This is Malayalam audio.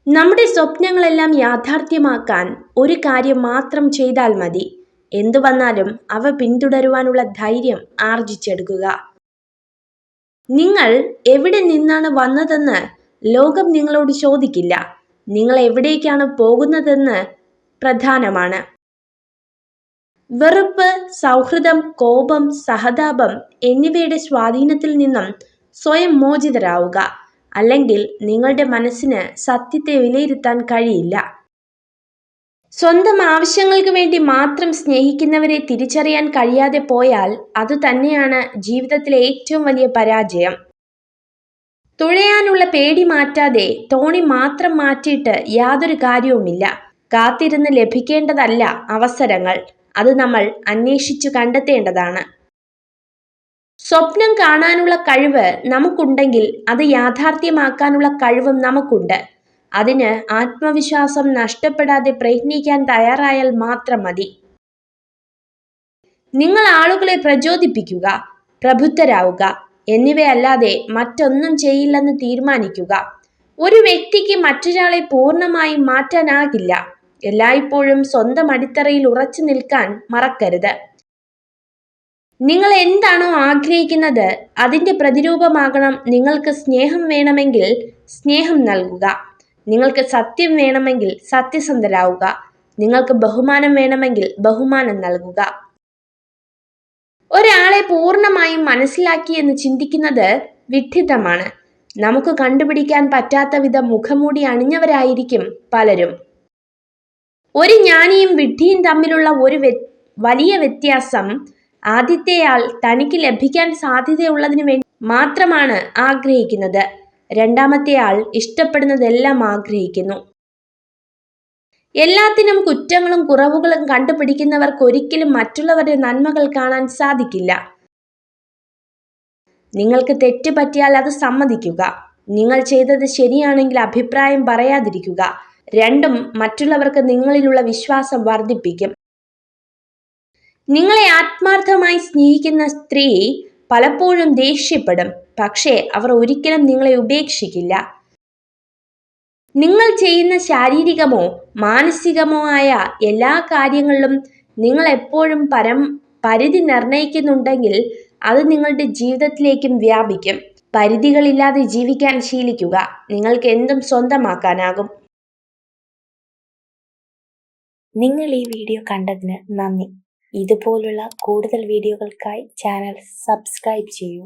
നമ്മുടെ സ്വപ്നങ്ങളെല്ലാം യാഥാർത്ഥ്യമാക്കാൻ ഒരു കാര്യം മാത്രം ചെയ്താൽ മതി. എന്തു വന്നാലും അവ പിന്തുടരുവാനുള്ള ധൈര്യം ആർജിച്ചെടുക്കുക. നിങ്ങൾ എവിടെ നിന്നാണ് വന്നതെന്ന് ലോകം നിങ്ങളോട് ചോദിക്കില്ല. നിങ്ങൾ എവിടേക്കാണ് പോകുന്നതെന്ന് പ്രധാനമാണ്. വെറുപ്പ്, സൗഹൃദം, കോപം, സഹതാപം എന്നിവയുടെ സ്വാധീനത്തിൽ നിന്നും സ്വയം മോചിതരാവുക. അല്ലെങ്കിൽ നിങ്ങളുടെ മനസ്സിന് സത്യത്തെ വിലയിരുത്താൻ കഴിയില്ല. സ്വന്തം ആവശ്യങ്ങൾക്ക് വേണ്ടി മാത്രം സ്നേഹിക്കുന്നവരെ തിരിച്ചറിയാൻ കഴിയാതെ പോയാൽ അത് തന്നെയാണ് ജീവിതത്തിലെ ഏറ്റവും വലിയ പരാജയം. തുഴയാനുള്ള പേടി മാറ്റാതെ തോണി മാത്രം മാറ്റിയിട്ട് യാതൊരു കാര്യവുമില്ല. കാത്തിരുന്ന് ലഭിക്കേണ്ടതല്ല അവസരങ്ങൾ, അത് നമ്മൾ അന്വേഷിച്ചു കണ്ടെത്തേണ്ടതാണ്. സ്വപ്നം കാണാനുള്ള കഴിവ് നമുക്കുണ്ടെങ്കിൽ അത് യാഥാർത്ഥ്യമാക്കാനുള്ള കഴിവും നമുക്കുണ്ട്. അതിന് ആത്മവിശ്വാസം നഷ്ടപ്പെടാതെ പ്രയത്നിക്കാൻ തയ്യാറായാൽ മാത്രം മതി. നിങ്ങൾ ആളുകളെ പ്രചോദിപ്പിക്കുക, പ്രബുദ്ധരാവുക എന്നിവയല്ലാതെ മറ്റൊന്നും ചെയ്യില്ലെന്ന് തീരുമാനിക്കുക. ഒരു വ്യക്തിക്ക് മറ്റൊരാളെ പൂർണ്ണമായും മാറ്റാനാകില്ല. എല്ലായ്പ്പോഴും സ്വന്തം അടിത്തറയിൽ ഉറച്ചു നിൽക്കാൻ മറക്കരുത്. നിങ്ങൾ എന്താണോ ആഗ്രഹിക്കുന്നത് അതിൻ്റെ പ്രതിരൂപമാകണം. നിങ്ങൾക്ക് സ്നേഹം വേണമെങ്കിൽ സ്നേഹം നൽകുക. നിങ്ങൾക്ക് സത്യം വേണമെങ്കിൽ സത്യസന്ധരാവുക. നിങ്ങൾക്ക് ബഹുമാനം വേണമെങ്കിൽ ബഹുമാനം നൽകുക. ഒരാളെ പൂർണ്ണമായും മനസ്സിലാക്കി എന്ന് ചിന്തിക്കുന്നത് വിഡ്ഢിത്തമാണ്. നമുക്ക് കണ്ടുപിടിക്കാൻ പറ്റാത്ത വിധം മുഖംമൂടി അണിഞ്ഞവരായിരിക്കും പലരും. ഒരു ജ്ഞാനിയും വിഡ്ഢിയും തമ്മിലുള്ള ഒരു വലിയ വ്യത്യാസം, ആദ്യത്തെയാൾ തനിക്ക് ലഭിക്കാൻ സാധ്യതയുള്ളതിനു വേണ്ടി മാത്രമാണ് ആഗ്രഹിക്കുന്നത്. രണ്ടാമത്തെയാൾ ഇഷ്ടപ്പെടുന്നതെല്ലാം ആഗ്രഹിക്കുന്നു. എല്ലാത്തിനും കുറ്റങ്ങളും കുറവുകളും കണ്ടുപിടിക്കുന്നവർക്ക് ഒരിക്കലും മറ്റുള്ളവരുടെ നന്മകൾ കാണാൻ സാധിക്കില്ല. നിങ്ങൾക്ക് തെറ്റ് പറ്റിയാൽ അത് സമ്മതിക്കുക. നിങ്ങൾ ചെയ്തത് ശരിയാണെങ്കിൽ അഭിപ്രായം പറയാതിരിക്കുക. രണ്ടും മറ്റുള്ളവർക്ക് നിങ്ങളിലുള്ള വിശ്വാസം വർദ്ധിപ്പിക്കും. നിങ്ങളെ ആത്മാർത്ഥമായി സ്നേഹിക്കുന്ന സ്ത്രീ പലപ്പോഴും ദേഷ്യപ്പെടും, പക്ഷേ അവർ ഒരിക്കലും നിങ്ങളെ ഉപേക്ഷിക്കില്ല. നിങ്ങൾ ചെയ്യുന്ന ശാരീരികമോ മാനസികമോ ആയ എല്ലാ കാര്യങ്ങളിലും നിങ്ങൾ എപ്പോഴും പരിധി നിർണയിക്കുന്നുണ്ടെങ്കിൽ അത് നിങ്ങളുടെ ജീവിതത്തിലേക്കും വ്യാപിക്കും. പരിധികളില്ലാതെ ജീവിക്കാൻ ശീലിക്കുക. നിങ്ങൾക്ക് എന്തും സ്വന്തമാക്കാനാകും. നിങ്ങൾ ഈ വീഡിയോ കണ്ടതിന് നന്ദി. ഇതുപോലുള്ള കൂടുതൽ വീഡിയോകൾക്കായി ചാനൽ സബ്സ്ക്രൈബ് ചെയ്യൂ.